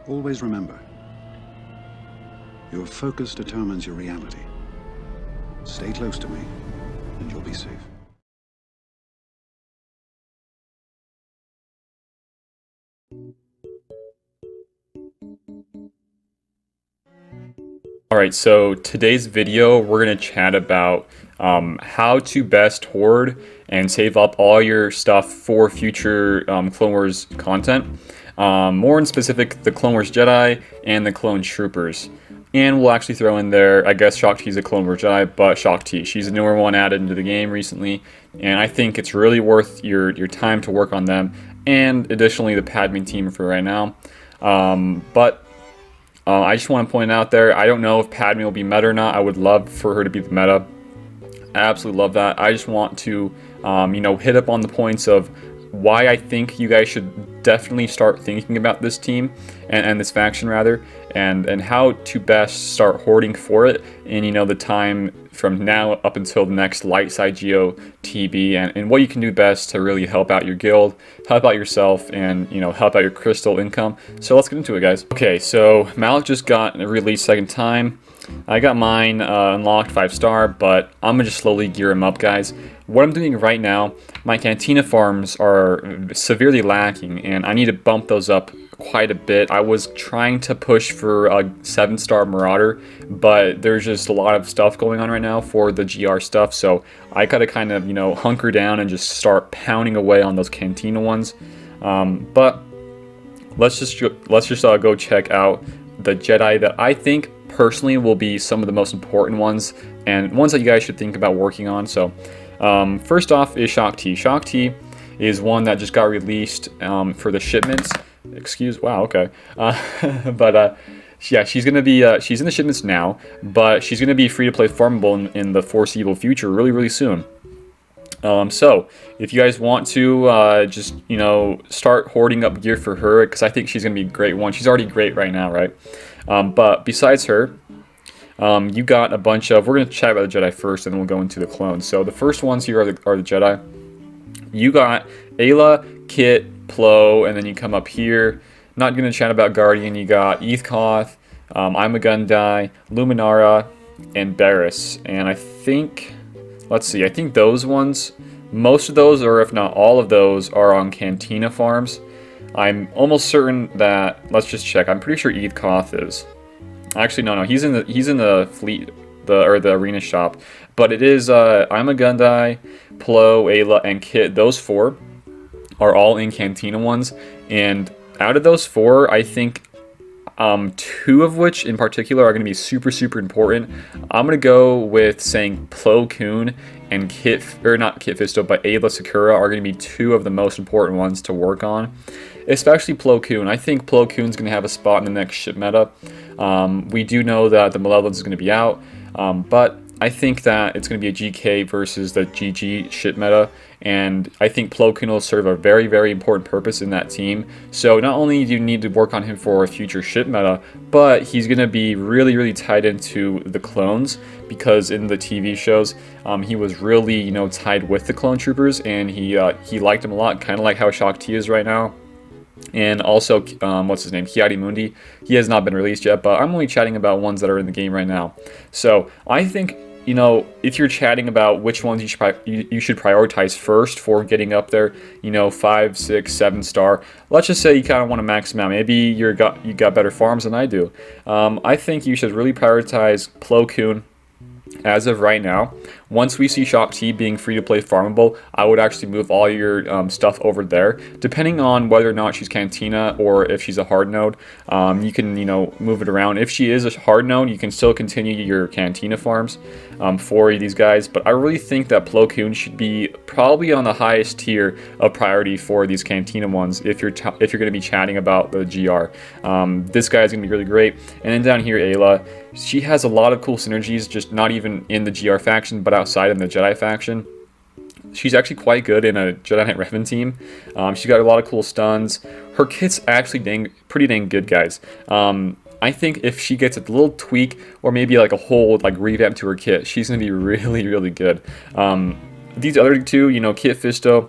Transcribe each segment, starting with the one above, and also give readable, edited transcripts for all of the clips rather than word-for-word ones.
Always remember, your focus determines your reality. Stay close to me, and you'll be safe. Alright, so today's video we're going to chat about how to best hoard and save up all your stuff for future Clone Wars content. More in specific, the Clone Wars Jedi and the Clone Troopers. And we'll actually throw in there, I guess Shaak Ti's a Clone Wars Jedi, but Shaak Ti, she's a newer one added into the game recently. And I think it's really worth your time to work on them. And additionally, the Padme team for right now. I just want to point out there, I don't know if Padme will be meta or not. I would love for her to be the meta. I absolutely love that. I just want to, hit up on the points of why I think you guys should definitely start thinking about this team and this faction rather, and how to best start hoarding for it in the time from now up until the next light side Geo TB, and what you can do best to really help out your guild, help out yourself, and help out your crystal income. So let's get into it, guys. Okay, so Malik just got released second time. I got mine unlocked 5-star, but I'm gonna just slowly gear him up, guys. What I'm doing right now, my Cantina farms are severely lacking, and I need to bump those up quite a bit. I was trying to push for a 7-star Marauder, but there's just a lot of stuff going on right now for the GR stuff, so I gotta kind of hunker down and just start pounding away on those Cantina ones. But let's just go check out the Jedi that I think personally will be some of the most important ones, and ones that you guys should think about working on. So first off is Shaak Ti. Shaak Ti is one that just got released for the shipments. Wow, okay. Yeah, she's gonna be she's in the shipments now, but she's gonna be free to play farmable in the foreseeable future, really soon. So if you guys want to just start hoarding up gear for her, because I think she's gonna be a great one. She's already great right now, right? But besides her, you got a bunch of. We're gonna chat about the Jedi first, and then we'll go into the clones. So the first ones here are the Jedi. You got Ayla, Kit, Plo, and then you come up here. Not gonna chat about Guardian. You got Eithkoth, I'm a Gundai, Luminara, and Barriss. And I think, let's see, I think those ones, most of those, or if not all of those, are on Cantina farms. I'm almost certain that, let's just check. I'm pretty sure Eithkoth is. Actually, no, he's in the fleet, the arena shop. But it is I'm a Gundai, Plo, Ayla, and Kit. Those 4 are all in Cantina ones, and out of those 4, I think 2 of which in particular are going to be super important. I'm going to go with saying Plo Koon and not Kit Fisto, but Ayla Sakura are going to be 2 of the most important ones to work on. Especially Plo Koon. I think Plo Koon's going to have a spot in the next ship meta. We do know that the Malevolence is going to be out, but I think that it's going to be a GK versus the GG ship meta, and I think Plo Koon will serve a very important purpose in that team. So not only do you need to work on him for a future ship meta, but he's going to be really tied into the clones, because in the TV shows, he was really tied with the clone troopers, and he liked him a lot, kind of like how Shaak Ti is right now. And also, what's his name? Ki-Adi-Mundi. He has not been released yet, but I'm only chatting about ones that are in the game right now. So I think, if you're chatting about which ones you should prioritize first for getting up there, 5, 6, 7-star. Let's just say you kind of want to max them out. Maybe you got better farms than I do. I think you should really prioritize Plo Koon as of right now. Once we see Shaak Ti being free to play farmable, I would actually move all your stuff over there. Depending on whether or not she's Cantina or if she's a hard node, you can move it around. If she is a hard node, you can still continue your Cantina farms for these guys. But I really think that Plo Koon should be probably on the highest tier of priority for these Cantina ones if you're going to be chatting about the GR. This guy is going to be really great. And then down here, Ayla. She has a lot of cool synergies, just not even in the GR faction, but outside in the Jedi faction. She's actually quite good in a Jedi Knight Revan team. She's got a lot of cool stuns. Her kit's actually pretty dang good, guys. I think if she gets a little tweak or maybe like a whole revamp to her kit, she's going to be really good. These other 2, Kit Fisto,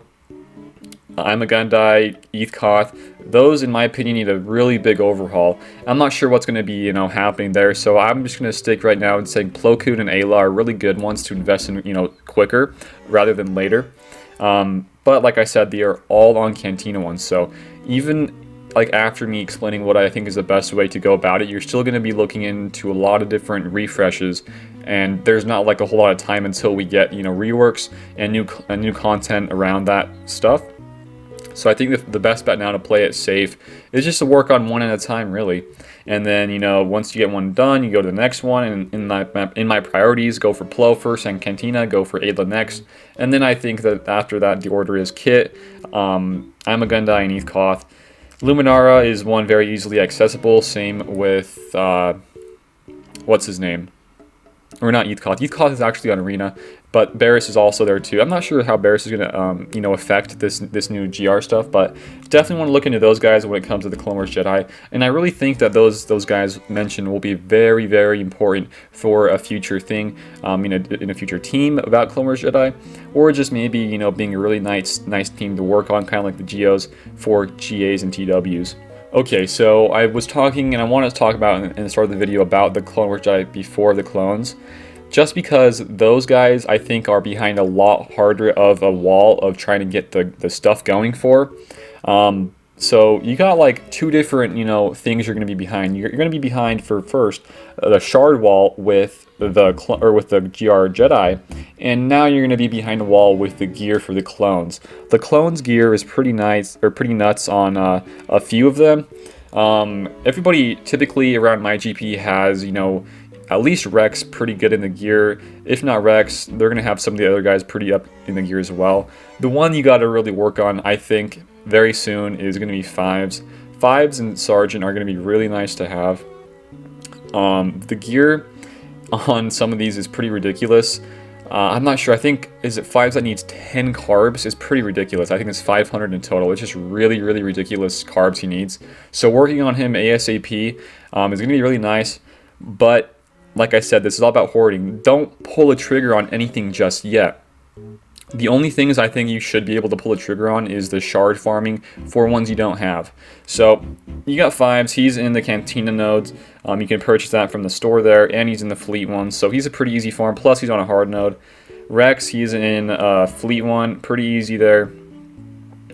I'm a Gundai, ETH Koth, those in my opinion need a really big overhaul. I'm not sure what's going to be, you know, happening there, so I'm just going to stick right now and saying Plo Koon and Ayla are really good ones to invest in, you know, quicker rather than later. But like I said, they are all on Cantina ones, so even like after me explaining what I think is the best way to go about it, you're still going to be looking into a lot of different refreshes, and there's not like a whole lot of time until we get, you know, reworks and new content around that stuff. So I think the best bet now to play it safe is just to work on one at a time, really. And then, you know, once you get one done, you go to the next one. And in my priorities, go for Plo first and Cantina, go for Ayla next. And then I think that after that, the order is Kit, I'm a Gundai, and ETH Koth. Luminara is one very easily accessible. Same with, what's his name? Or not ETH Koth. ETH Koth is actually on Arena, but Barris is also there too. I'm not sure how Barris is gonna, you know, affect this new GR stuff, but definitely want to look into those guys when it comes to the Clone Wars Jedi. And I really think that those guys mentioned will be very, very important for a future thing, in a future team about Clone Wars Jedi, or just maybe, you know, being a really nice team to work on, kind of like the GOs for GAs and TWs. Okay, so I was talking, and I wanted to talk about in the start of the video about the Clone Wars Jedi before the clones, just because those guys I think are behind a lot harder of a wall of trying to get the stuff going for. So you got like two different, you know, things you're going to be behind. You're going to be behind for first the shard wall with the GR Jedi, and now you're going to be behind the wall with the gear for the clones. The clones gear is pretty nice, or pretty nuts on a few of them. Everybody typically around my GP has, you know, at least Rex pretty good in the gear. If not Rex, they're going to have some of the other guys pretty up in the gear as well. The one you got to really work on, I think, very soon is going to be Fives. Fives and Sergeant are going to be really nice to have. The gear on some of these is pretty ridiculous. I'm not sure. I think, is it Fives that needs 10 carbs? It's pretty ridiculous. I think it's 500 in total. It's just really, really ridiculous carbs he needs. So working on him ASAP is going to be really nice. But like I said, this is all about hoarding. Don't pull a trigger on anything just yet. The only things I think you should be able to pull a trigger on is the shard farming for ones you don't have. So you got Fives, he's in the Cantina nodes. You can purchase that from the store there, and he's in the Fleet one, so he's a pretty easy farm. Plus he's on a hard node. Rex, he's in Fleet one, pretty easy there.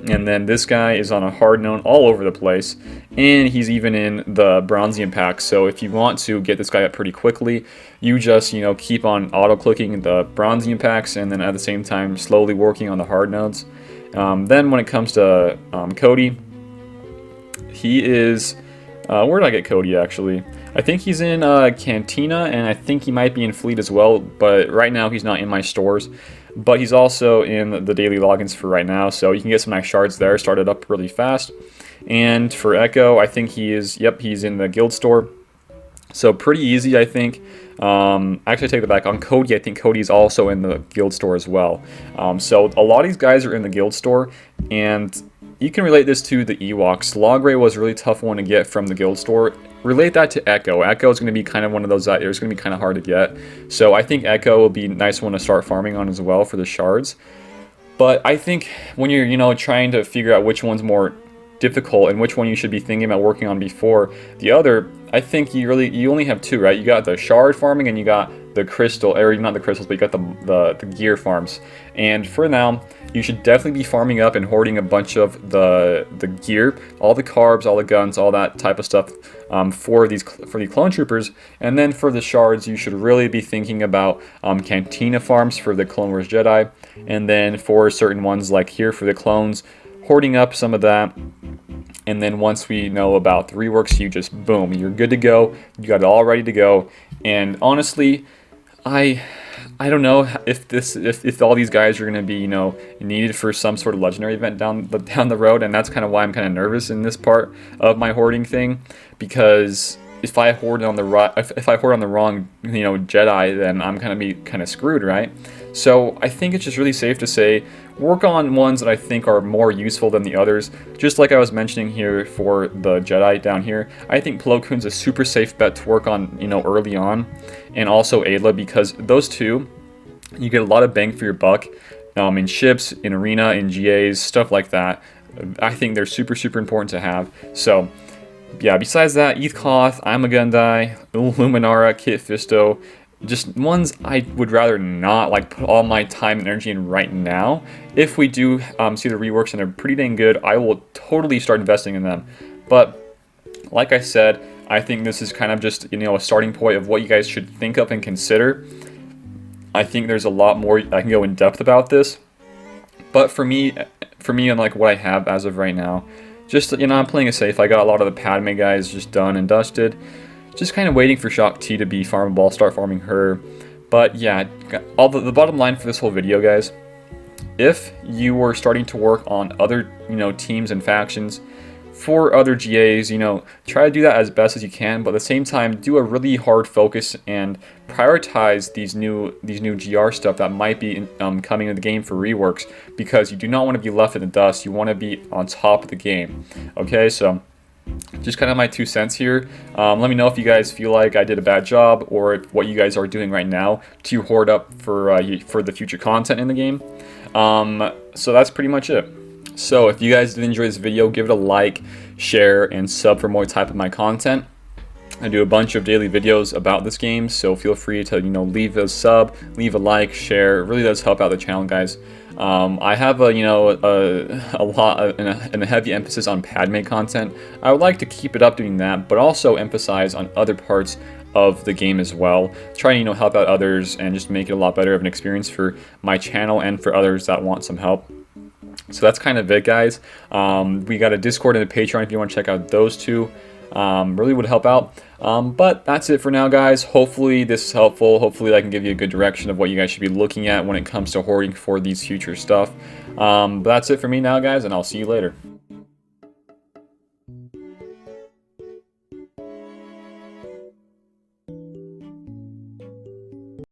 And then this guy is on a hard node all over the place, and he's even in the Bronzium pack. So if you want to get this guy up pretty quickly, you just, you know, keep on auto-clicking the Bronzium packs, and then at the same time slowly working on the hard nodes. Then when it comes to Cody, he is... where did I get Cody, actually? I think he's in Cantina, and I think he might be in Fleet as well, but right now he's not in my stores. But he's also in the daily logins for right now, so you can get some nice shards there, start it up really fast. And for Echo, I think he is, yep, he's in the guild store. So pretty easy, I think. Actually, I take that back. On Cody, I think Cody's also in the guild store as well. So a lot of these guys are in the guild store, and you can relate this to the Ewoks. Logray was a really tough one to get from the guild store. Relate that to Echo. Echo is going to be kind of one of those that is going to be kind of hard to get. So I think Echo will be a nice one to start farming on as well for the shards. But I think when you're, you know, trying to figure out which one's more difficult and which one you should be thinking about working on before the other, I think you only have two, right? You got the shard farming and you got the crystal, or not the crystals, but you got the gear farms. And for now, you should definitely be farming up and hoarding a bunch of the gear, all the carbs, all the guns, all that type of stuff for the clone troopers. And then for the shards, you should really be thinking about Cantina farms for the Clone Wars Jedi. And then for certain ones like here for the clones, hoarding up some of that. And then once we know about the reworks, you just, boom, you're good to go. You got it all ready to go. And honestly, I don't know if all these guys are going to be, you know, needed for some sort of legendary event down the road, and that's kind of why I'm kind of nervous in this part of my hoarding thing, because if I hoard on the wrong, you know, Jedi, then I'm going to be kind of screwed, right? So I think it's just really safe to say work on ones that I think are more useful than the others. Just like I was mentioning here for the Jedi down here, I think Plo Koon's a super safe bet to work on, you know, early on, and also Ayla, because those two, you get a lot of bang for your buck. in ships, in arena, in GAs, stuff like that. I think they're super, super important to have. So, yeah, besides that, ETH Koth, I'm a Gundai, Luminara, Kit Fisto, just ones I would rather not like put all my time and energy in right now. If we do see the reworks and they're pretty dang good, I will totally start investing in them. But like I said, I think this is kind of just, you know, a starting point of what you guys should think of and consider. I think there's a lot more I can go in depth about this, but for me and like what I have as of right now, just, you know, I'm playing it safe. I got a lot of the Padme guys just done and dusted. Just kind of waiting for Shock T to be farmable. I'll start farming her. But yeah, the bottom line for this whole video, guys, if you were starting to work on other, you know, teams and factions for other GAs, you know, try to do that as best as you can, but at the same time, do a really hard focus and prioritize these new GR stuff that might be coming in the game for reworks, because you do not want to be left in the dust. You want to be on top of the game. Okay, so just kind of my 2 cents here. Let me know if you guys feel like I did a bad job, or if what you guys are doing right now to hoard up for the future content in the game. So that's pretty much it. So if you guys did enjoy this video, give it a like, share, and sub for more type of my content. I do a bunch of daily videos about this game, so feel free to, you know, leave a sub, leave a like, share. It really does help out the channel, guys. I have a, you know, a lot and a heavy emphasis on Padme content. I would like to keep it up doing that, but also emphasize on other parts of the game as well. Try to, you know, help out others and just make it a lot better of an experience for my channel and for others that want some help. So that's kind of it, guys. We got a Discord and a Patreon if you want to check out those two. Really would help out. But that's it for now, guys. Hopefully this is helpful. Hopefully I can give you a good direction of what you guys should be looking at when it comes to hoarding for these future stuff. But that's it for me now, guys, and I'll see you later.